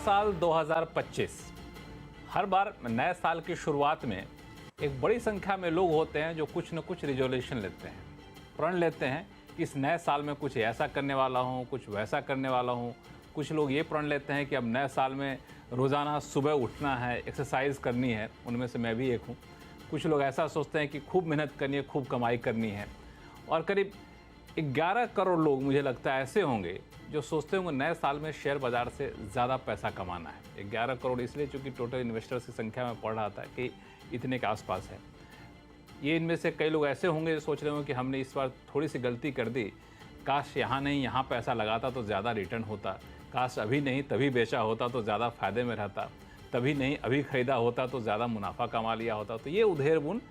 साल 2025 हर बार नए साल की शुरुआत में एक बड़ी संख्या में लोग होते हैं जो कुछ न कुछ रिजोल्यूशन लेते हैं, प्रण लेते हैं कि इस नए साल में कुछ ऐसा करने वाला हूँ, कुछ वैसा करने वाला हूँ। कुछ लोग ये प्रण लेते हैं कि अब नए साल में रोज़ाना सुबह उठना है, एक्सरसाइज करनी है, उनमें से मैं भी एक हूँ। कुछ लोग ऐसा सोचते हैं कि खूब मेहनत करनी है, खूब कमाई करनी है। और करीब 11 करोड़ लोग मुझे लगता है ऐसे होंगे जो सोचते होंगे नए साल में शेयर बाज़ार से ज़्यादा पैसा कमाना है। 11 करोड़ इसलिए चूँकि टोटल इन्वेस्टर्स की संख्या में पढ़ रहा था कि इतने के आसपास है। ये इनमें से कई लोग ऐसे होंगे जो सोच रहे होंगे कि हमने इस बार थोड़ी सी गलती कर दी, काश यहाँ नहीं यहाँ पैसा लगाता तो ज़्यादा रिटर्न होता, काश अभी नहीं तभी बेचा होता तो ज़्यादा फ़ायदे में रहता, तभी नहीं अभी ख़रीदा होता तो ज़्यादा मुनाफा कमा लिया होता। तो ये उधेड़ बुन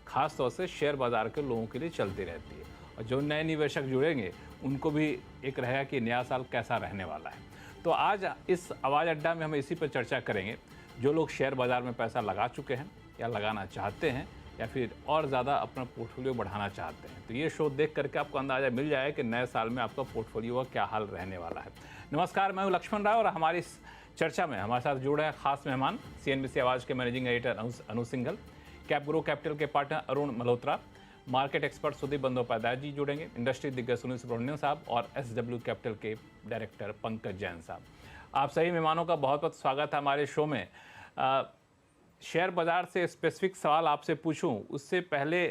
खास तौर से शेयर बाज़ार के लोगों के लिए चलती रहती है। और जो नए निवेशक जुड़ेंगे उनको भी एक रहेगा कि नया साल कैसा रहने वाला है। तो आज इस आवाज़ अड्डा में हम इसी पर चर्चा करेंगे। जो लोग शेयर बाज़ार में पैसा लगा चुके हैं या लगाना चाहते हैं या फिर और ज़्यादा अपना पोर्टफोलियो बढ़ाना चाहते हैं, तो ये शो देख करके आपको अंदाज़ा मिल जाए कि नए साल में आपका पोर्टफोलियो का क्या हाल रहने वाला है। नमस्कार, मैं हूँ लक्ष्मण राय और हमारी इस चर्चा में हमारे साथ जुड़े हैं खास मेहमान CNBC आवाज़ के managing editor Anu Singhal, Capgrow Capital के partner Arun Malhotra, market expert Sudeep Bandopadhyay ji जुड़ेंगे, इंडस्ट्री दिग्गज सुनील सुब्रमण्यम साहब और SW कैपिटल के डायरेक्टर पंकज जैन साहब। आप सभी मेहमानों का बहुत बहुत स्वागत है हमारे शो में। शेयर बाज़ार से स्पेसिफिक सवाल आपसे पूछूं उससे पहले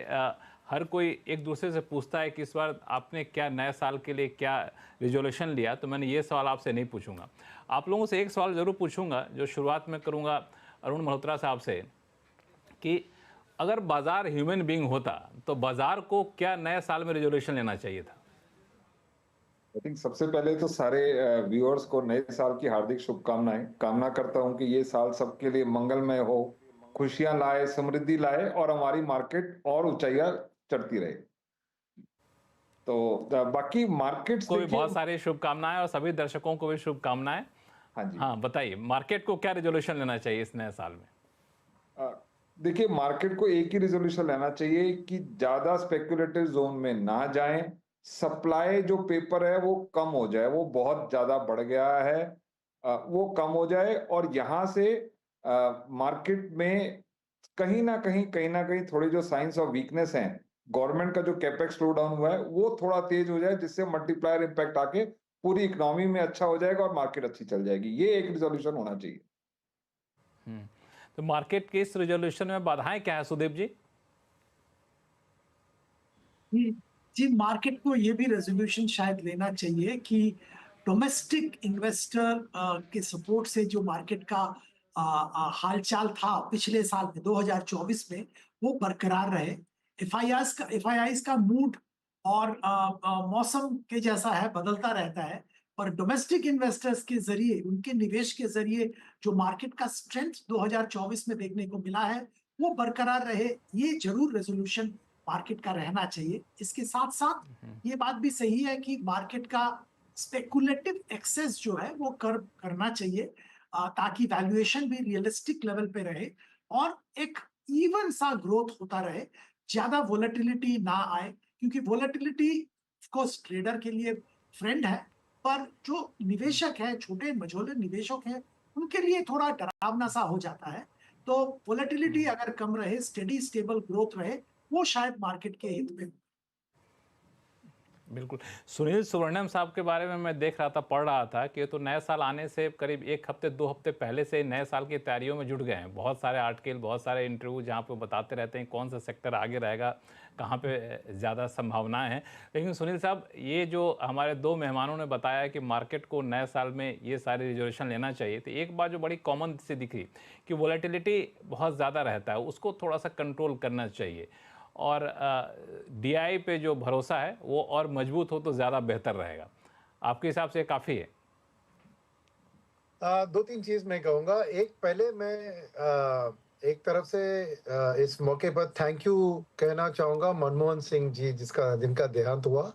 हर कोई एक दूसरे से पूछता है कि इस बार आपने क्या नए साल के लिए क्या रिजोल्यूशन लिया, तो मैंने ये सवाल आपसे नहीं पूछूंगा। आप लोगों से एक सवाल ज़रूर पूछूंगा जो शुरुआत में करूँगा अरुण मल्होत्रा साहब से, कि अगर बाज़ार ह्यूमन बीइंग होता तो बाज़ार को क्या नए साल में रिजोल्यूशन लेना चाहिए था? आई थिंक सबसे पहले तो सारे व्यूअर्स को नए साल की हार्दिक शुभकामनाएं। कामना करता हूं कि ये साल सबके लिए मंगलमय हो, खुशियां लाए, समृद्धि लाए और हमारी मार्केट और ऊंचाइयां चढ़ती रहे। तो बाकी मार्केट्स को भी देखिए। बहुत सारी शुभकामनाएं और सभी दर्शकों को भी शुभकामनाएं। हाँ जी। हाँ, बताइए मार्केट को क्या रिजोल्यूशन लेना चाहिए इस नए साल में? अ, देखिए, मार्केट को एक ही रेजोल्यूशन लेना चाहिए कि ज्यादा स्पेकुलेटिव जोन में ना जाएं। सप्लाई जो पेपर है वो कम हो जाए, वो बहुत ज्यादा बढ़ गया है, वो कम हो जाए और यहां से मार्केट में कहीं ना कहीं थोड़ी जो साइंस ऑफ वीकनेस हैं, गवर्नमेंट का जो कैपेक्स स्लो डाउन हुआ है वो थोड़ा तेज हो जाए, जिससे मल्टीप्लायर इम्पैक्ट आके पूरी इकोनॉमी में अच्छा हो जाएगा और मार्केट अच्छी चल जाएगी। ये एक रिजोल्यूशन होना चाहिए। तो मार्केट के इस रिजोल्यूशन में बाधाएं क्या है सुदीप जी? जी जी, मार्केट को ये भी रेजोल्यूशन शायद लेना चाहिए कि डोमेस्टिक इन्वेस्टर के सपोर्ट से जो मार्केट का हालचाल था पिछले साल में 2024 में वो बरकरार रहे। एफआईआईज का मूड और मौसम के जैसा है, बदलता रहता है, और डोमेस्टिक इन्वेस्टर्स के जरिए, उनके निवेश के जरिए जो मार्केट का स्ट्रेंथ 2024 में देखने को मिला है वो बरकरार रहे। ये जरूर रेजोल्यूशन मार्केट का रहना चाहिए। इसके साथ साथ ये बात भी सही है कि मार्केट का स्पेकुलेटिव एक्सेस जो है वो करना चाहिए, ताकि वैल्यूएशन भी रियलिस्टिक लेवल पे रहे और एक इवन सा ग्रोथ होता रहे, ज्यादा वोलेटिलिटी ना आए, क्योंकि वोलेटिलिटी ऑफ कोर्स ट्रेडर के लिए फ्रेंड है, पर जो निवेशक है, छोटे मझोले निवेशक हैं, उनके लिए थोड़ा डरावना सा हो जाता है। तो वोलेटिलिटी अगर कम रहे, स्टेडी स्टेबल ग्रोथ रहे, वो शायद मार्केट के हित में। बिल्कुल। सुनील सुब्रमण्यम साहब के बारे में मैं देख रहा था, पढ़ रहा था कि तो नए साल आने से करीब 1 हफ्ते 2 हफ्ते पहले से नए साल की तैयारियों में जुट गए हैं। बहुत सारे आर्टिकल, बहुत सारे इंटरव्यू जहाँ पे बताते रहते हैं कौन सा सेक्टर आगे रहेगा, कहाँ पे ज़्यादा संभावनाएं हैं। लेकिन सुनील साहब, ये जो हमारे 2 मेहमानों ने बताया कि मार्केट को नए साल में ये सारे रिजोल्यूशन लेना चाहिए, तो एक बात जो बड़ी कॉमन सी दिखी कि वोलेटिलिटी बहुत ज़्यादा रहता है, उसको थोड़ा सा कंट्रोल करना चाहिए और DI पे जो भरोसा है वो और मजबूत हो तो ज़्यादा बेहतर रहेगा। आपके हिसाब से काफ़ी है? 2-3 चीज मैं कहूँगा। एक, पहले मैं एक तरफ से इस मौके पर थैंक यू कहना चाहूँगा मनमोहन सिंह जी, जिनका देहांत हुआ।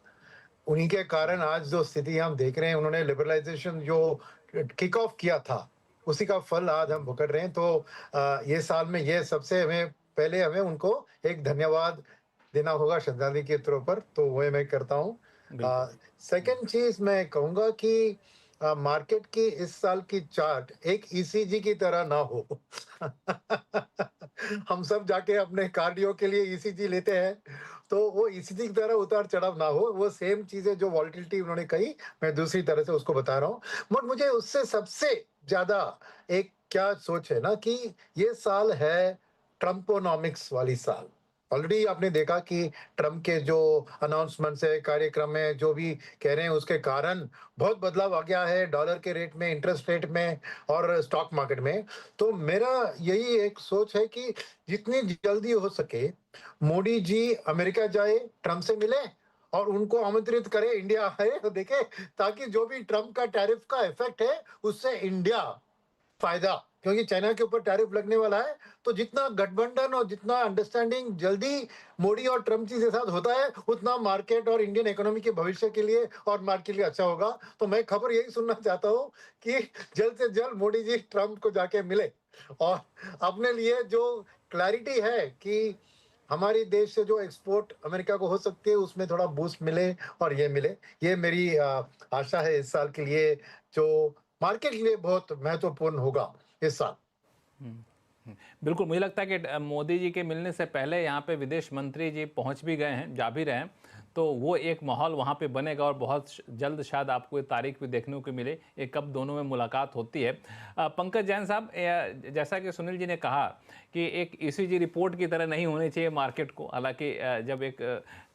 उन्हीं के कारण आज जो स्थिति हम देख रहे हैं, उन्होंने लिबरलाइजेशन जो किक ऑफ किया था, उसी का फल आज हम भुगत रहे हैं। तो ये साल में ये सबसे हमें उनको एक धन्यवाद देना होगा श्रद्धांजलि के तौर पर, तो वह मैं करता हूँ। सेकंड चीज मैं कहूँगा कि मार्केट की इस साल की चार्ट एक ईसीजी की तरह ना हो। हम सब जाके अपने कार्डियो के लिए ईसीजी लेते हैं, तो वो ईसीजी की तरह उतार चढ़ाव ना हो। वो सेम चीजें जो वॉलिटिलिटी उन्होंने कही, मैं दूसरी तरह से उसको बता रहा हूँ। बट मुझे उससे सबसे ज्यादा एक क्या सोच है ना कि ये साल है ट्रम्पोनॉमिक्स वाली साल। ऑलरेडी आपने देखा कि ट्रम्प के जो अनाउंसमेंट्स है, कार्यक्रम है, जो भी कह रहे हैं, उसके कारण बहुत बदलाव आ गया है डॉलर के रेट में, इंटरेस्ट रेट में और स्टॉक मार्केट में। तो मेरा यही एक सोच है कि जितनी जल्दी हो सके मोदी जी अमेरिका जाए, ट्रम्प से मिले और उनको आमंत्रित करे इंडिया आए, तो देखे, ताकि जो भी ट्रम्प का टैरिफ का इफेक्ट है उससे इंडिया फायदा, क्योंकि चाइना के ऊपर टैरिफ लगने वाला है। तो जितना गठबंधन और जितना अंडरस्टैंडिंग जल्दी मोदी और ट्रम्प जी के साथ होता है, उतना मार्केट और इंडियन इकोनॉमी के भविष्य के लिए और मार्केट के लिए अच्छा होगा। तो मैं खबर यही सुनना चाहता हूँ कि जल्द से जल्द मोदी जी ट्रम्प को जाके मिले और अपने लिए जो क्लैरिटी है कि हमारी देश से जो एक्सपोर्ट अमेरिका को हो सकती है उसमें थोड़ा बूस्ट मिले और ये मिले। ये मेरी आशा है इस साल के लिए, जो मार्केट के लिए बहुत महत्वपूर्ण होगा इस साल। बिल्कुल, मुझे लगता है कि मोदी जी के मिलने से पहले यहाँ पे विदेश मंत्री जी पहुँच भी गए हैं, जा भी रहे हैं, तो वो एक माहौल वहाँ पे बनेगा और बहुत जल्द शायद आपको ये तारीख भी देखने को मिले ये कब दोनों में मुलाकात होती है। पंकज जैन साहब, जैसा कि सुनील जी ने कहा कि एक ईसीजी रिपोर्ट की तरह नहीं होनी चाहिए मार्केट को। हालांकि जब एक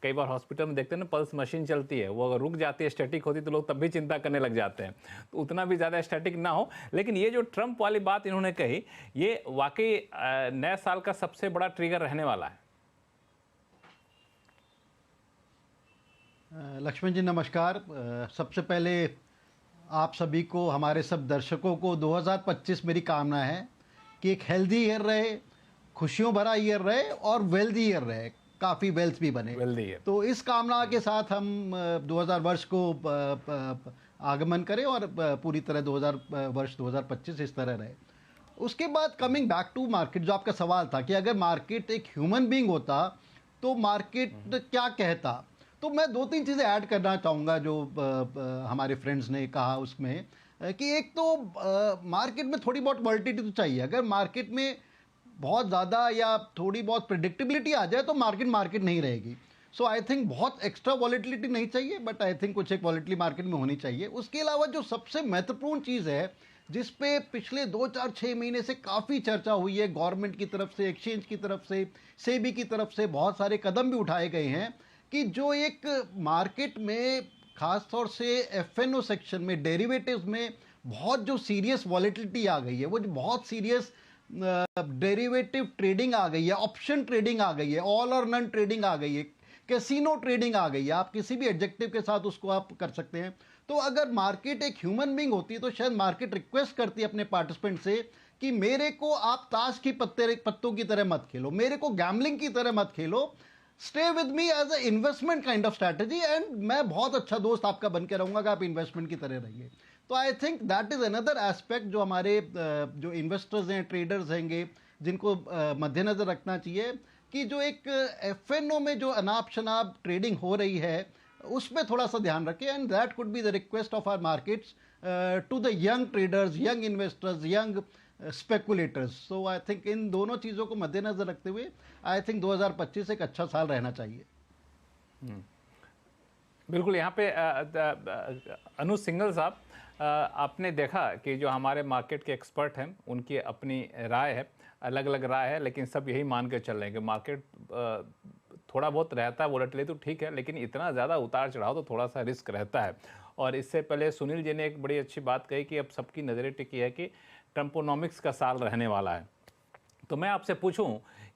कई बार हॉस्पिटल में देखते हैं ना, पल्स मशीन चलती है, वो अगर रुक जाती है, स्टैटिक होती है, तो लोग तब भी चिंता करने लग जाते हैं। तो उतना भी ज़्यादा स्टैटिक ना हो। लेकिन ये जो ट्रम्प वाली बात इन्होंने कही, ये वाकई नए साल का सबसे बड़ा ट्रिगर रहने वाला है। लक्ष्मण जी नमस्कार। सबसे पहले आप सभी को, हमारे सब दर्शकों को 2025 मेरी कामना है कि एक हेल्दी ईयर रहे, खुशियों भरा ईयर रहे और वेल्दी ईयर रहे, काफ़ी वेल्थ भी बने। तो इस कामना के साथ हम 2000 वर्ष को आगमन करें और पूरी तरह 2025 इस तरह रहे। उसके बाद कमिंग बैक टू मार्केट, जो आपका सवाल था कि अगर मार्केट एक ह्यूमन बीइंग होता तो मार्केट क्या कहता, तो मैं 2-3 चीज़ें ऐड करना चाहूँगा जो हमारे फ्रेंड्स ने कहा उसमें, कि एक तो मार्केट में थोड़ी बहुत वॉलिटिलिटी तो चाहिए। अगर मार्केट में बहुत ज़्यादा या थोड़ी बहुत प्रेडिक्टेबिलिटी आ जाए तो मार्केट नहीं रहेगी। सो आई थिंक बहुत एक्स्ट्रा वॉलिटिलिटी नहीं चाहिए, बट आई थिंक कुछ एक वॉलिटिलिटी मार्केट में होनी चाहिए। उसके अलावा जो सबसे महत्वपूर्ण चीज़ है, जिस पे पिछले 2-4-6 महीने से काफ़ी चर्चा हुई है, गवर्नमेंट की तरफ से, एक्सचेंज की तरफ से, सेबी की तरफ से बहुत सारे कदम भी उठाए गए हैं, कि जो एक मार्केट में ख़ास तौर से एफएनओ सेक्शन में, डेरिवेटिव्स में बहुत जो सीरियस वॉलेटिलिटी आ गई है, वो जो बहुत सीरियस डेरिवेटिव ट्रेडिंग आ गई है, ऑप्शन ट्रेडिंग आ गई है, ऑल और नन ट्रेडिंग आ गई है, कैसीनो ट्रेडिंग आ गई है, आप किसी भी एडजेक्टिव के साथ उसको आप कर सकते हैं। तो अगर मार्केट एक ह्यूमन बीइंग होती तो शायद मार्केट रिक्वेस्ट करती है अपने पार्टिसिपेंट से कि मेरे को आप ताश की पत्तों की तरह मत खेलो, मेरे को गैम्बलिंग की तरह मत खेलो, stay with me as a investment kind of strategy, and मैं बहुत अच्छा दोस्त आपका बन के रहूंगा कि आप इन्वेस्टमेंट की तरह रहिए। तो I think that is another aspect जो हमारे जो इन्वेस्टर्स हैं, ट्रेडर्स हैंगे, जिनको मद्देनजर रखना चाहिए कि जो एक एफएनओ में जो अनाप शनाप ट्रेडिंग हो रही है उसमें थोड़ा सा ध्यान रखें। And that could be the request of our markets to the young traders, young investors, young speculators. So I think इन दोनों चीज़ों को मद्देनजर रखते हुए आई थिंक 2025 एक अच्छा साल रहना चाहिए। बिल्कुल। यहाँ पे अनु सिंघल साहब, आपने देखा कि जो हमारे मार्केट के एक्सपर्ट हैं उनकी अपनी राय है, अलग अलग राय है, लेकिन सब यही मान के चल रहे हैं कि मार्केट थोड़ा बहुत रहता है वोलेटिलिटी, तो ठीक है, लेकिन इतना ज़्यादा उतार चढ़ाव तो थोड़ा सा रिस्क रहता है। और इससे पहले सुनील जी ने एक बड़ी अच्छी बात कही कि अब सबकी नज़रें टिकी है कि ट्रम्पोनॉमिक्स का साल रहने वाला है। तो मैं आपसे पूछूं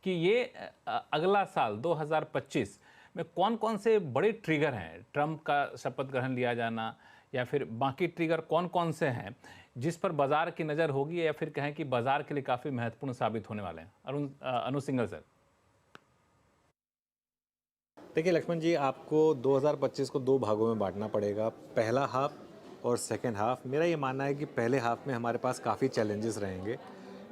कि ये अगला साल 2025 में कौन कौन से बड़े ट्रिगर हैं, ट्रम्प का शपथ ग्रहण लिया जाना या फिर बाकी ट्रिगर कौन कौन से हैं जिस पर बाजार की नज़र होगी, या फिर कहें कि बाजार के लिए काफ़ी महत्वपूर्ण साबित होने वाले हैं? अनु सिंघल सर। देखिए लक्ष्मण जी, आपको 2025 को 2 भागों में बांटना पड़ेगा, पहला हाफ और सेकेंड हाफ। मेरा ये मानना है कि पहले हाफ में हमारे पास काफ़ी चैलेंजेस रहेंगे।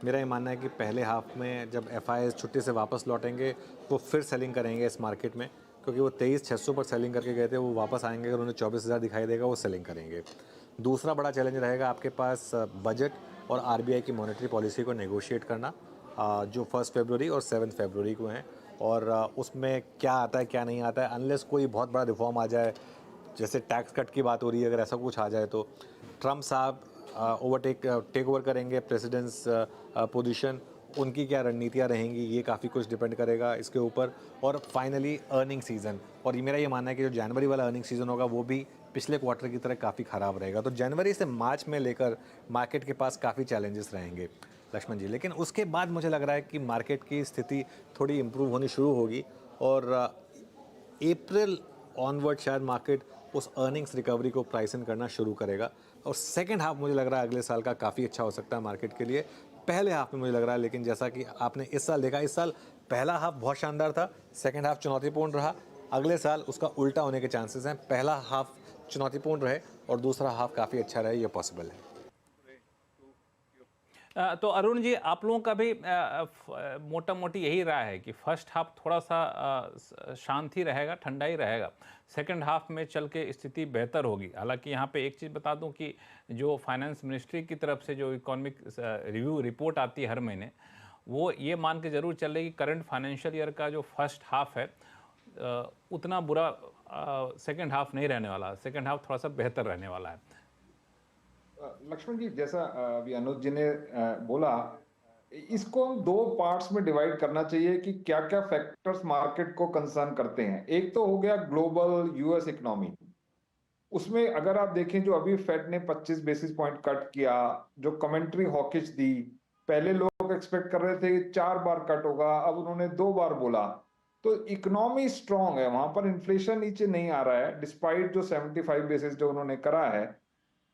मेरा ये मानना है कि पहले हाफ में जब FIs छुट्टी से वापस लौटेंगे वो फिर सेलिंग करेंगे इस मार्केट में, क्योंकि वो 23,600 पर सेलिंग करके गए थे, वो वापस आएंगे, अगर उन्हें 24,000 दिखाई देगा वो सेलिंग करेंगे। दूसरा बड़ा चैलेंज रहेगा आपके पास बजट और आरबीआई की मॉनेटरी पॉलिसी को नेगोशिएट करना, जो 1 फरवरी और 7 फरवरी को हैं, और उसमें क्या आता है क्या नहीं आता है। अनलेस कोई बहुत बड़ा रिफॉर्म आ जाए, जैसे टैक्स कट की बात हो रही है, अगर ऐसा कुछ आ जाए तो ट्रम्प साहब टेक ओवर करेंगे प्रेसिडेंट्स पोजीशन, उनकी क्या रणनीतियाँ रहेंगी, ये काफ़ी कुछ डिपेंड करेगा इसके ऊपर। और फाइनली अर्निंग सीज़न, और ये मेरा ये मानना है कि जो जनवरी वाला अर्निंग सीज़न होगा वो भी पिछले क्वार्टर की तरह काफ़ी ख़राब रहेगा। तो जनवरी से मार्च में लेकर मार्केट के पास काफ़ी चैलेंजेस रहेंगे लक्ष्मण जी। लेकिन उसके बाद मुझे लग रहा है कि मार्केट की स्थिति थोड़ी इम्प्रूव होनी शुरू होगी, और अप्रैल ऑनवर्ड शायद मार्केट उस अर्निंग्स रिकवरी को प्राइस इन करना शुरू करेगा। और सेकेंड हाफ मुझे लग रहा है अगले साल का काफ़ी अच्छा हो सकता है मार्केट के लिए। पहले हाफ में मुझे लग रहा है, लेकिन जैसा कि आपने इस साल देखा, इस साल पहला हाफ बहुत शानदार था, सेकेंड हाफ चुनौतीपूर्ण रहा। अगले साल उसका उल्टा होने के चांसेस हैं, पहला हाफ चुनौतीपूर्ण रहे और दूसरा हाफ काफ़ी अच्छा रहे, ये पॉसिबल है। तो अरुण जी, आप लोगों का भी मोटा मोटी यही राय है कि फर्स्ट हाफ थोड़ा सा शांत ही रहेगा, ठंडा ही रहेगा, सेकंड हाफ में चल के स्थिति बेहतर होगी। हालांकि यहाँ पे एक चीज़ बता दूं कि जो फाइनेंस मिनिस्ट्री की तरफ से जो इकोनॉमिक रिव्यू रिपोर्ट आती है हर महीने, वो ये मान के ज़रूर चल रही है कि करंट फाइनेंशियल ईयर का जो फर्स्ट हाफ है उतना बुरा सेकंड हाफ नहीं रहने वाला, सेकंड हाफ थोड़ा सा बेहतर रहने वाला है। लक्ष्मण जी, जैसा अभी अनुज जी ने बोला, इसको हम दो पार्ट्स में डिवाइड करना चाहिए कि क्या क्या फैक्टर्स मार्केट को कंसर्न करते हैं। एक तो हो गया ग्लोबल यूएस इकोनॉमी, उसमें अगर आप देखें जो अभी फेड ने 25 बेसिस पॉइंट कट किया, जो कमेंट्री हॉकिश दी, पहले लोग एक्सपेक्ट कर रहे थे 4 बार कट होगा, अब उन्होंने 2 बार बोला, तो इकोनॉमी स्ट्रांग है, वहां पर इन्फ्लेशन नीचे नहीं आ रहा है डिस्पाइट जो 75 बेसिस जो उन्होंने करा है।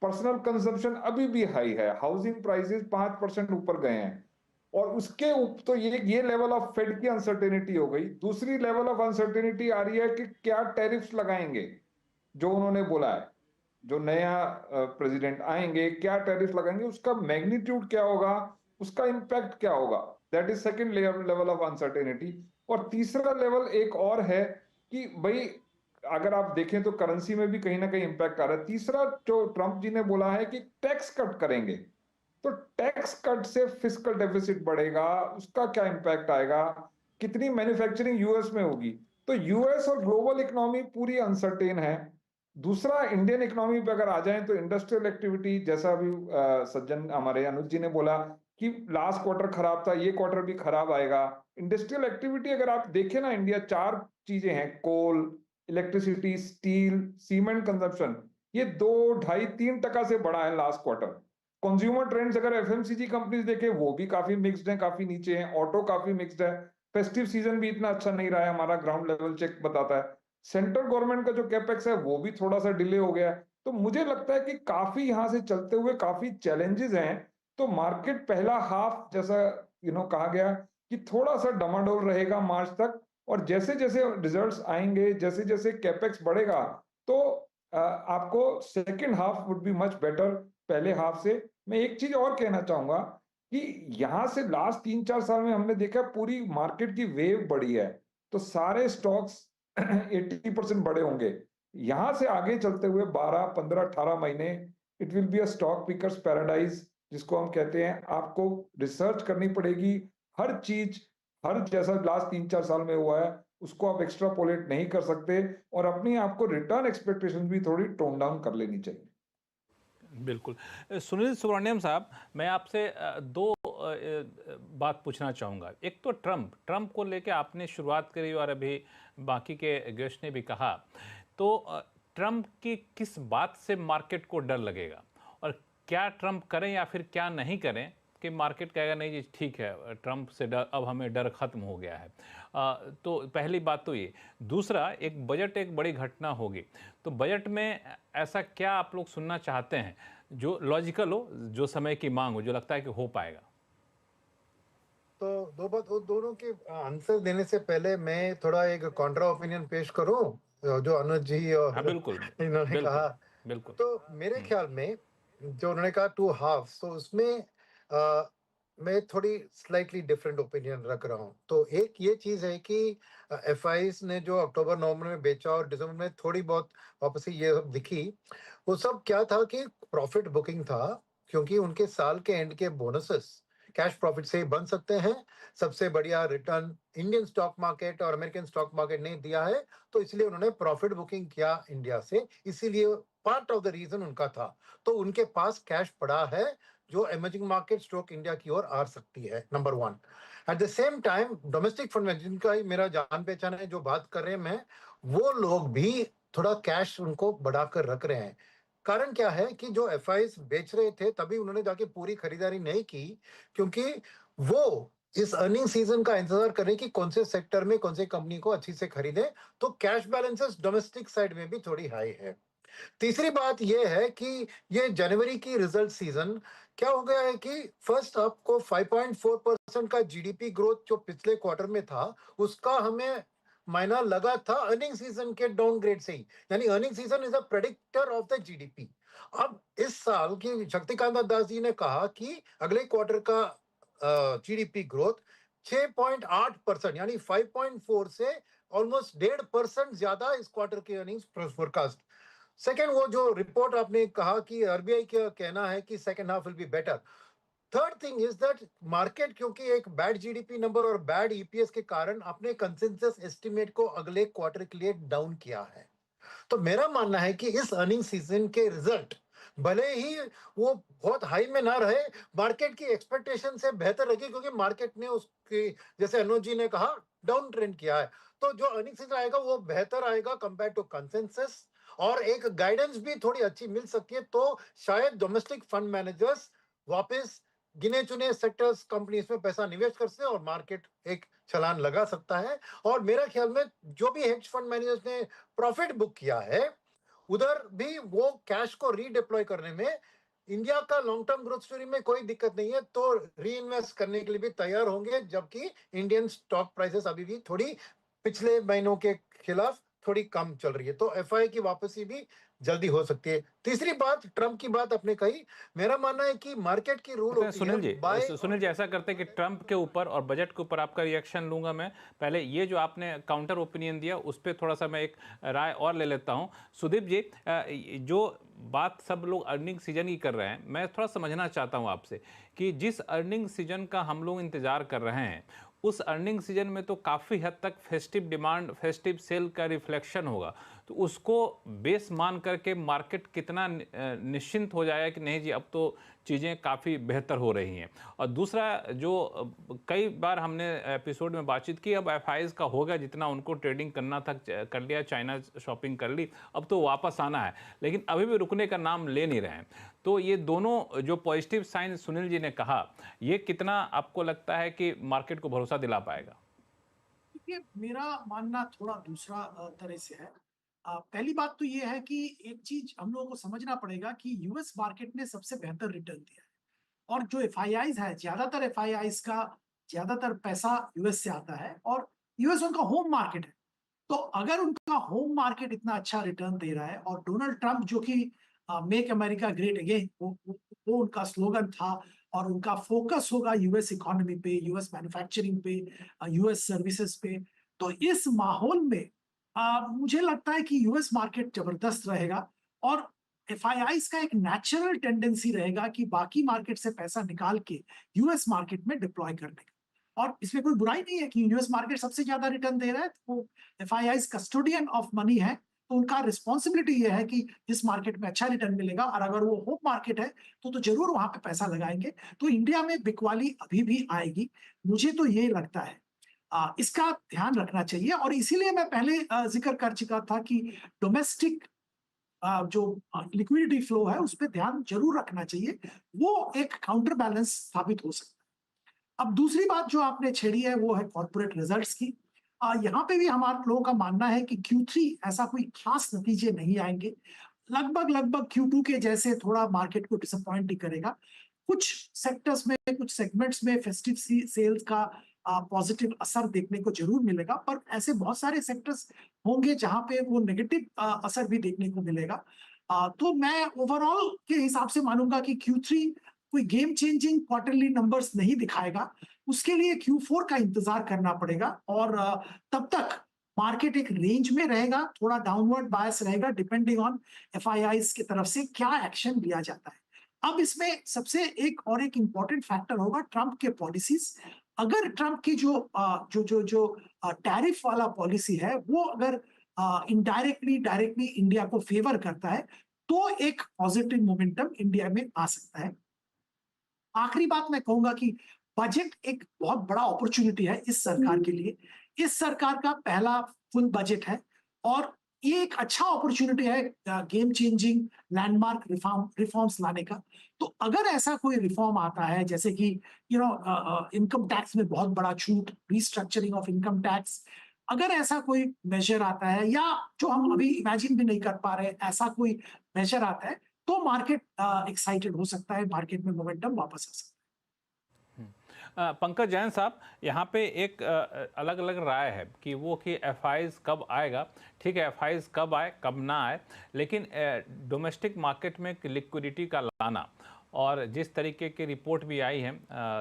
पर्सनल कंजम्पशन अभी भी हाई है, हाउसिंग प्राइसेस 5% ऊपर गए हैं, और उसके तो ये लेवल ऑफ फेड की अनसर्टेनिटी हो गई। दूसरी लेवल ऑफ अनसर्टेनिटी आ रही है कि क्या टैरिफ्स लगाएंगे, जो उन्होंने बोला है, जो नया प्रेसिडेंट आएंगे क्या टैरिफ लगाएंगे, उसका मैग्नीट्यूड क्या होगा, उसका इंपैक्ट क्या होगा, that is second level of uncertainty. और तीसरा लेवल एक और है कि भाई अगर आप देखें तो करेंसी में भी कहीं ना कहीं इंपैक्ट आ रहा है। तीसरा जो ट्रंप जी ने बोला है कि टैक्स कट करेंगे, तो टैक्स कट से फिस्कल डेफिसिट बढ़ेगा, उसका क्या इंपैक्ट आएगा, कितनी मैन्युफैक्चरिंग यूएस में होगी। तो यूएस और ग्लोबल इकोनॉमी पूरी अनसर्टेन है। दूसरा, इंडियन इकोनॉमी पे अगर आ जाए तो इंडस्ट्रियल एक्टिविटी, जैसा अभी सज्जन हमारे अनुज जी ने बोला कि लास्ट क्वार्टर खराब था, ये क्वार्टर भी खराब आएगा। इंडस्ट्रियल एक्टिविटी अगर आप देखें ना, इंडिया 4 चीजें हैं, कोल, इलेक्ट्रिसिटी, स्टील, सीमेंट कंजप्शन, ये 2, 2.5, 3% से बढ़ा है लास्ट क्वार्टर। कंज्यूमर ट्रेंड्स अगर एफएमसीजी कंपनीज देखे वो भी काफी मिक्स्ड है, काफी नीचे हैं। ऑटो काफी मिक्स्ड है, फेस्टिव सीजन भी इतना अच्छा नहीं रहा है, हमारा ग्राउंड लेवल चेक बताता है। सेंट्रल गवर्नमेंट का जो कैपेक्स है वो भी थोड़ा सा डिले हो गया है। तो मुझे लगता है कि काफी यहां से चलते हुए काफी चैलेंजेस हैं। तो मार्केट पहला हाफ, जैसा कहा गया कि थोड़ा सा डमाडोल रहेगा मार्च तक, और जैसे जैसे रिजल्ट्स आएंगे, जैसे जैसे कैपेक्स बढ़ेगा, तो आपको second half would be much better पहले हाफ से। मैं एक चीज और कहना चाहूंगा कि यहां से लास्ट 3-4 साल में हमने देखा पूरी मार्केट की वेव बढ़ी है, तो सारे स्टॉक्स 80% बढ़े होंगे। यहां से आगे चलते हुए 12, 15, 18 महीने it will be a stock pickers paradise, जिसको हम कहते हैं। आपको रिसर्च करनी पड़ेगी हर चीज, हर जैसा लास्ट 3-4 साल में हुआ है उसको आप एक्स्ट्रापोलेट नहीं कर सकते, और अपनी आपको रिटर्न एक्सपेक्टेशन भी थोड़ी टोन डाउन कर लेनी चाहिए। बिल्कुल। सुनील सुब्रमण्यम साहब, मैं आपसे दो बात पूछना चाहूँगा। एक तो ट्रंप को लेके आपने शुरुआत करी और अभी बाकी के गेस्ट ने भी कहा, तो ट्रंप की किस बात से मार्केट को डर लगेगा, और क्या ट्रंप करें या फिर क्या नहीं करें कि मार्केट कहेगा नहीं जी ठीक है, ट्रंप से डर, अब हमें डर खत्म हो गया है। तो पहली बात तो ये। दूसरा, एक बजट एक बड़ी घटना होगी, तो बजट में ऐसा क्या आप लोग सुनना चाहते हैं जो लॉजिकल हो, जो समय की मांग हो, जो लगता है कि हो पाएगा? तो दोनों के आंसर देने से पहले मैं थोड़ा एक कॉन्ट्रा ओपिनियन पेश करूं, जो अनुज जी और हाँ बिल्कुल इन्होंने बिल्कुल कहा। बिल्कुल। तो मेरे ख्याल में जो उन्होंने कहा 2 हाफ, तो उसमें मैं थोड़ी स्लाइटली डिफरेंट ओपिनियन रख रहा हूँ। तो एक ये चीज है कि एफआईज ने जो अक्टूबर नवंबर में बेचा और दिसंबर में थोड़ी बहुत वापसी ये सब दिखी, वो सब क्या था कि प्रॉफिट बुकिंग था, क्योंकि उनके साल के एंड के बोनसेस कैश प्रॉफिट से ही बन सकते हैं। सबसे बढ़िया रिटर्न इंडियन स्टॉक मार्केट और अमेरिकन स्टॉक मार्केट ने दिया है, तो इसलिए उन्होंने प्रॉफिट बुकिंग किया इंडिया से, इसीलिए पार्ट ऑफ द रीजन उनका था। तो उनके पास कैश पड़ा है जो इमर्जिंग मार्केट स्ट्रोक इंडिया की ओर आ सकती है, number one. At the same time domestic fund में जिनका ही मेरा जान पहचान है, जो बात कर रहे हैं मैं, वो लोग भी थोड़ा कैश उनको बढ़ाकर रख रहे हैं। कारण क्या है कि जो एफआईज बेच रहे थे तभी उन्होंने जाके पूरी खरीदारी नहीं की, क्योंकि वो इस अर्निंग सीजन का इंतजार कर रहे हैं कि कौन से सेक्टर में कौन से कंपनी को अच्छी से खरीदे। तो कैश बैलेंसेस डोमेस्टिक साइड में भी थोड़ी हाई है। तीसरी बात यह है कि ये जनवरी की रिजल्ट सीजन क्या हो गया है कि फर्स्ट आपको 5.4% का जीडीपी ग्रोथ जो पिछले क्वार्टर में था, उसका हमें मायना लगा था अर्निंग सीजन के डाउनग्रेड से ही। यानी earning season is a predictor of the GDP. अब इस साल की शक्तिकांत दास जी ने कहा कि अगले क्वार्टर का जीडीपी ग्रोथ 6.8% यानी 5.4 से ऑलमोस्ट 1.5% ज्यादा इस क्वार्टर के अर्निंग्स फोरकास्ट। सेकेंड, वो जो रिपोर्ट आपने कहा कि आरबीआई का कहना है कि second half will be better. Third thing is that market क्योंकि एक बैड जीडीपी नंबर और बैड ईपीएस के कारण अपने कंसेंसस एस्टिमेट को अगले क्वार्टर के लिए डाउन किया है। तो मेरा मानना है कि इस अर्निंग सीजन के रिजल्ट भले ही वो बहुत हाई में ना रहे, मार्केट की एक्सपेक्टेशन से बेहतर रही, क्योंकि मार्केट ने उसकी, जैसे अनुज जी ने कहा, डाउन ट्रेंड किया है। तो जो अर्निंग सीजन आएगा वो बेहतर आएगा कंपेयर टू कंसेंसस, और एक गाइडेंस भी थोड़ी अच्छी मिल सकती है। तो शायद डोमेस्टिक फंड मैनेजर्स वापस गिने चुने सेक्टर्स कंपनीज में पैसा निवेश कर सकते हैं और मार्केट एक छलांग लगा सकता है। और मेरा ख्याल में जो भी हेज फंड मैनेजर्स ने प्रॉफिट बुक किया है, उधर भी वो कैश को रीडिप्लॉय करने में इंडिया का लॉन्ग टर्म ग्रोथ स्टोरी में कोई दिक्कत नहीं है, तो री इन्वेस्ट करने के लिए भी तैयार होंगे। जबकि इंडियन स्टॉक प्राइसेस अभी भी थोड़ी पिछले महीनों के खिलाफ थोड़ी कम चल रही है, तो एफआई की वापसी भी जल्दी हो सकती है। तीसरी बात, ट्रम्प की बात आपने कही, मेरा मानना है कि मार्केट की रूल होती सुनील जी, है बाय। सुनील जी ऐसा करते हैं कि ट्रंप के ऊपर और बजट के ऊपर आपका रिएक्शन लूंगा मैं। पहले ये जो आपने काउंटर ओपिनियन दिया उस पर थोड़ा सा मैं एक राय और ले लेता हूं। सुदीप जी, जो बात सब लोग अर्निंग सीजन की कर रहे हैं, मैं थोड़ा समझना चाहता हूं आपसे कि जिस अर्निंग सीजन का हम लोग इंतजार कर रहे हैं, उस अर्निंग सीजन में तो काफ़ी हद तक फेस्टिव डिमांड, फेस्टिव सेल का रिफ्लेक्शन होगा। तो उसको बेस मान करके मार्केट कितना निश्चिंत हो जाएगा कि नहीं जी अब तो चीज़ें काफ़ी बेहतर हो रही हैं। और दूसरा, जो कई बार हमने एपिसोड में बातचीत की, अब एफआईज का हो गया, जितना उनको ट्रेडिंग करना था कर लिया, चाइना शॉपिंग कर ली, अब तो वापस आना है, लेकिन अभी भी रुकने का नाम ले नहीं रहे हैं। तो ये दोनों जो पॉजिटिव साइन सुनील जी ने कहा, ये कितना आपको लगता है कि मार्केट को भरोसा दिला पाएगा? देखिए, मेरा मानना थोड़ा दूसरा तरह से है। पहली बात तो ये है कि एक चीज हम लोगों को समझना पड़ेगा कि यूएस मार्केट ने सबसे बेहतर रिटर्न दिया है, और जो एफआईआईज है, ज्यादातर एफआईआईज का ज्यादातर पैसा यूएस से आता है, और यूएस उनका होम मार्केट है। तो अगर उनका होम मार्केट इतना अच्छा रिटर्न दे रहा है, और डोनाल्ड ट्रंप जो कि मेक अमेरिका ग्रेट अगेन, वो उनका स्लोगन था, और उनका फोकस होगा यूएस इकोनॉमी पे, यूएस मैन्युफैक्चरिंग पे, यूएस सर्विसेज पे। तो इस माहौल में मुझे लगता है कि यूएस मार्केट जबरदस्त रहेगा, और एफआईआईज का एक नेचुरल टेंडेंसी रहेगा कि बाकी मार्केट से पैसा निकाल के यूएस मार्केट में डिप्लॉय करने का। और इसमें कोई बुराई नहीं है कि यूएस मार्केट सबसे ज्यादा रिटर्न दे रहा है, तो वो एफआईआईज कस्टोडियन ऑफ मनी है, तो उनका रिस्पॉन्सिबिलिटी ये है कि जिस मार्केट में अच्छा रिटर्न मिलेगा, और अगर वो होम मार्केट है तो जरूर वहां पे पैसा लगाएंगे। तो इंडिया में बिकवाली अभी भी आएगी, मुझे तो ये लगता है। इसका ध्यान रखना चाहिए, और इसीलिए मैं पहले जिक्र कर चुका था कि डोमेस्टिक जो लिक्विडिटी फ्लो है उस पर ध्यान जरूर रखना चाहिए, वो एक काउंटर बैलेंस साबित हो सकता है। अब दूसरी बात जो आपने छेड़ी है वो है कॉर्पोरेट रिजल्ट्स की। यहाँ पे भी हमारे लोगों का मानना है कि Q3 ऐसा कोई खास नतीजे नहीं आएंगे, लगभग Q2 के जैसे थोड़ा मार्केट को डिसअपॉइंट ही करेगा। कुछ सेक्टर्स में, कुछ सेगमेंट्स में फेस्टिव सेल्स का पॉजिटिव असर देखने को जरूर मिलेगा, पर ऐसे बहुत सारे सेक्टर्स होंगे जहां पे वो नेगेटिव असर भी देखने को मिलेगा। तो मैं ओवरऑल के हिसाब से मानूंगा कि Q3 कोई गेम चेंजिंग क्वार्टरली नंबर्स नहीं दिखाएगा, उसके लिए Q4 का इंतजार करना पड़ेगा। और तब तक मार्केट एक रेंज में रहेगा, थोड़ा डाउनवर्ड बायस रहेगा डिपेंडिंग ऑन एफआईआईज की तरफ से क्या एक्शन लिया जाता है। अब इसमें सबसे एक इंपॉर्टेंट फैक्टर होगा ट्रंप के पॉलिसीज। अगर ट्रंप की जो टैरिफ वाला पॉलिसी है वो अगर इनडायरेक्टली डायरेक्टली इंडिया को फेवर करता है तो एक पॉजिटिव मोमेंटम इंडिया में आ सकता है। आखिरी बात मैं कहूंगा कि बजट एक बहुत बड़ा अपॉर्चुनिटी है इस सरकार के लिए। इस सरकार का पहला फुल बजट है और ये एक अच्छा अपॉर्चुनिटी है गेम चेंजिंग लैंडमार्क रिफॉर्म्स लाने का। तो अगर ऐसा कोई रिफॉर्म आता है जैसे कि इनकम टैक्स में बहुत बड़ा छूट, रिस्ट्रक्चरिंग ऑफ इनकम टैक्स, अगर ऐसा कोई मेजर आता है या जो हम अभी इमेजिन भी नहीं कर पा रहे ऐसा कोई मेजर आता है तो मार्केट एक्साइटेड हो सकता है, मार्केट में मोमेंटम वापस आ सकता है। पंकज जैन साहब, यहाँ पे एक अलग अलग राय है कि वो कि एफआईज कब आएगा। ठीक है, एफआईज कब आए कब ना आए, लेकिन डोमेस्टिक मार्केट में लिक्विडिटी का लाना और जिस तरीके की रिपोर्ट भी आई है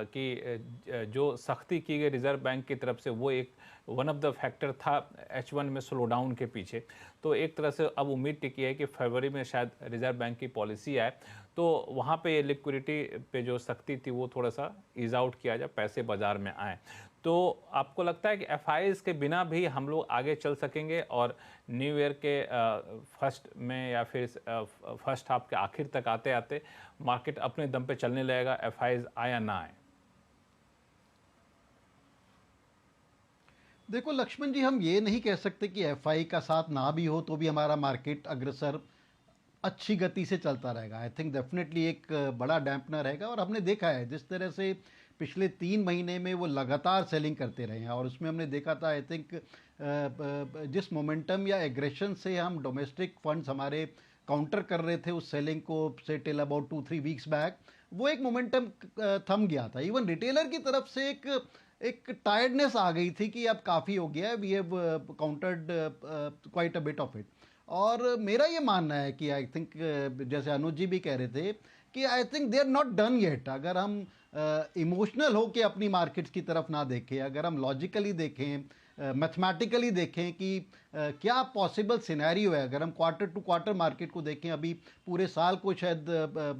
कि जो सख्ती की गई रिजर्व बैंक की तरफ से वो एक वन ऑफ द फैक्टर था H1 में स्लो डाउन के पीछे। तो एक तरह से अब उम्मीद टिकी है कि फरवरी में शायद रिजर्व बैंक की पॉलिसी आए तो वहाँ पे लिक्विडिटी पे जो सख्ती थी वो थोड़ा सा ईज आउट किया जाए, पैसे बाज़ार में आए। तो आपको लगता है कि एफआईज के बिना भी हम लोग आगे चल सकेंगे और न्यू ईयर के फर्स्ट में या फिर फर्स्ट हाफ के आखिर तक आते आते मार्केट अपने दम पे चलने लगेगा, एफआईज आए या ना आए? देखो लक्ष्मण जी, हम ये नहीं कह सकते कि एफआई का साथ ना भी हो तो भी हमारा मार्केट अग्रसर अच्छी गति से चलता रहेगा। आई थिंक डेफिनेटली एक बड़ा डैम्पनर रहेगा और हमने देखा है जिस तरह से पिछले 3 महीने में वो लगातार सेलिंग करते रहे हैं और उसमें हमने देखा था आई थिंक जिस मोमेंटम या एग्रेशन से हम डोमेस्टिक फंड्स हमारे काउंटर कर रहे थे उस सेलिंग को से टिल अबाउट 2-3 वीक्स बैक, वो एक मोमेंटम थम गया था। इवन रिटेलर की तरफ से एक टायर्डनेस आ गई थी कि अब काफ़ी हो गया है, we have countered quite a bit of it. और मेरा ये मानना है कि आई थिंक जैसे अनुज जी भी कह रहे थे कि I think they are not done yet. अगर हम इमोशनल हो के अपनी मार्केट्स की तरफ ना देखें, अगर हम लॉजिकली देखें, मैथमेटिकली देखें कि क्या पॉसिबल सिनेरियो है, अगर हम क्वार्टर टू क्वार्टर मार्केट को देखें, अभी पूरे साल को शायद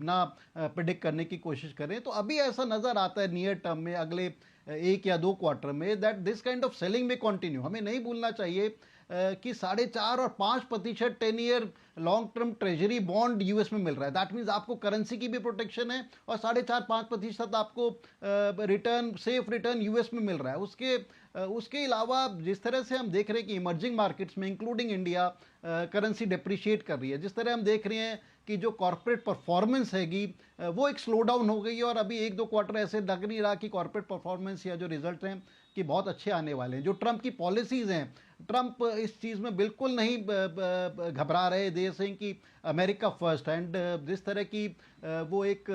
ना प्रिडिक्ट करने की कोशिश करें, तो अभी ऐसा नज़र आता है नियर टर्म में अगले 1 या 2 क्वार्टर में that this kind of selling में कंटिन्यू। हमें नहीं भूलना चाहिए कि 4.5 और 5% 10 year long term treasury bond US में मिल रहा है। दैट मीन्स आपको करेंसी की भी प्रोटेक्शन है और 4.5-5% आपको रिटर्न, सेफ रिटर्न यूएस में मिल रहा है। उसके अलावा जिस तरह से हम देख रहे हैं कि इमर्जिंग मार्केट्स में इंक्लूडिंग इंडिया करेंसी डिप्रिशिएट कर रही है, जिस तरह हम देख रहे हैं कि जो कॉर्पोरेट परफॉर्मेंस हैगी वो एक स्लो डाउन हो गई है और अभी 1-2 क्वार्टर ऐसे लग नहीं रहा कि कॉर्पोरेट परफॉर्मेंस या जो रिजल्ट हैं कि बहुत अच्छे आने वाले हैं। जो ट्रंप की पॉलिसीज़ हैं, ट्रंप इस चीज़ में बिल्कुल नहीं घबरा रहे, दे सेइंग कि अमेरिका फर्स्ट, एंड जिस तरह की वो एक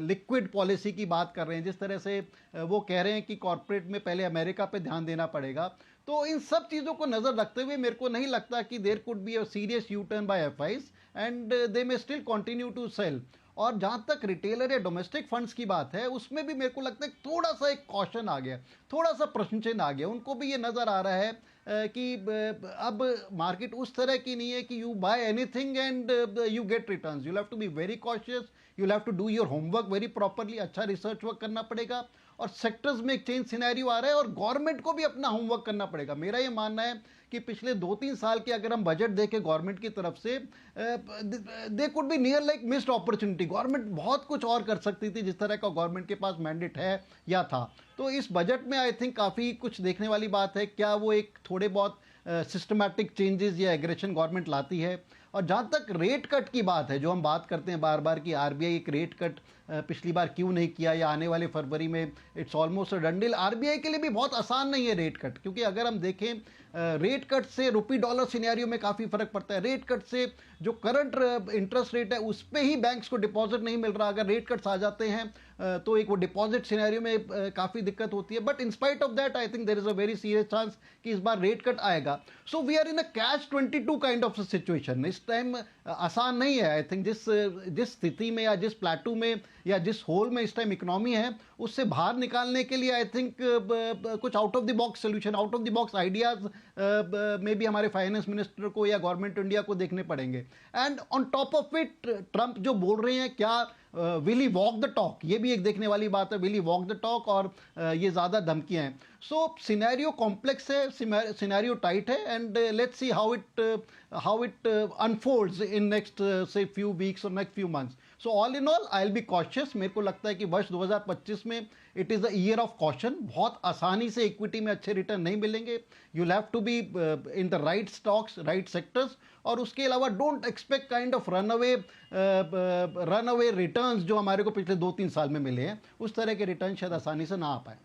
लिक्विड पॉलिसी की बात कर रहे हैं, जिस तरह से वो कह रहे हैं कि कॉर्पोरेट में पहले अमेरिका पे ध्यान देना पड़ेगा, तो इन सब चीज़ों को नज़र रखते हुए मेरे को नहीं लगता कि there could be a serious U turn by FIIs and they may still continue to sell. और जहाँ तक रिटेलर या डोमेस्टिक फंड्स की बात है, उसमें भी मेरे को लगता है थोड़ा सा एक कॉशन आ गया, थोड़ा सा प्रश्न चिन्ह आ गया। उनको भी ये नज़र आ रहा है कि अब मार्केट उस तरह की नहीं है कि you buy anything and you get returns. You have to be very cautious, you have to do your homework very properly, अच्छा रिसर्च वर्क करना पड़ेगा। और सेक्टर्स में एक चेंज सिनेरियो आ रहा है और गवर्नमेंट को भी अपना होमवर्क करना पड़ेगा। मेरा ये मानना है कि पिछले 2-3 साल के अगर हम बजट देखें गवर्नमेंट की तरफ से, they could be near like missed opportunity. Government बहुत कुछ और कर सकती थी जिस तरह का गवर्नमेंट के पास मैंडेट है या था। तो इस बजट में आई थिंक काफ़ी कुछ देखने वाली बात है। क्या वो एक थोड़े बहुत सिस्टमैटिक चेंजेस या एग्रेशन गवर्नमेंट लाती है? और जहाँ तक रेट कट की बात है, जो हम बात करते हैं बार बार कि आरबीआई एक रेट कट पिछली बार क्यों नहीं किया या आने वाले फरवरी में, it's almost a done deal. RBI के लिए भी बहुत आसान नहीं है रेट कट, क्योंकि अगर हम देखें रेट कट से रुपी डॉलर सिनेरियो में काफ़ी फर्क पड़ता है। रेट कट से जो करंट इंटरेस्ट रेट है उस पर ही बैंक्स को डिपॉजिट नहीं मिल रहा। अगर रेट कट्स आ जाते हैं तो एक वो डिपॉजिट सिनेरियो में काफ़ी दिक्कत होती है. But in spite of that I think there is a very serious chance कि इस बार रेट कट आएगा. So we are in a catch 22 kind of situation. इस टाइम आसान नहीं है. आई थिंक जिस स्थिति में या जिस प्लेटू में या जिस होल में इस टाइम इकोनॉमी है, उससे बाहर निकालने के लिए आई थिंक कुछ out of the box solution, out of the box ideas में भी हमारे फाइनेंस मिनिस्टर को या गवर्नमेंट इंडिया को देखने पड़ेंगे. And on top of it Trump जो बोल रहे हैं, क्या will he walk the talk, ये भी एक देखने वाली बात है. Will he walk the talk, और ये ज़्यादा धमकियां हैं. सो सिनेरियो कॉम्प्लेक्स है, सिनेरियो टाइट है, and let's see how it unfolds in next से फ्यू वीक्स और next few months. So all in all I will be cautious. मेरे को लगता है कि वर्ष 2025 में it is the year of caution. बहुत आसानी से इक्विटी में अच्छे रिटर्न नहीं मिलेंगे. You have to be in the right stocks, right sectors. और उसके अलावा don't expect kind of run away returns जो हमारे को पिछले 2-3 साल में मिले हैं. उस तरह के रिटर्न शायद आसानी से ना आ पाए.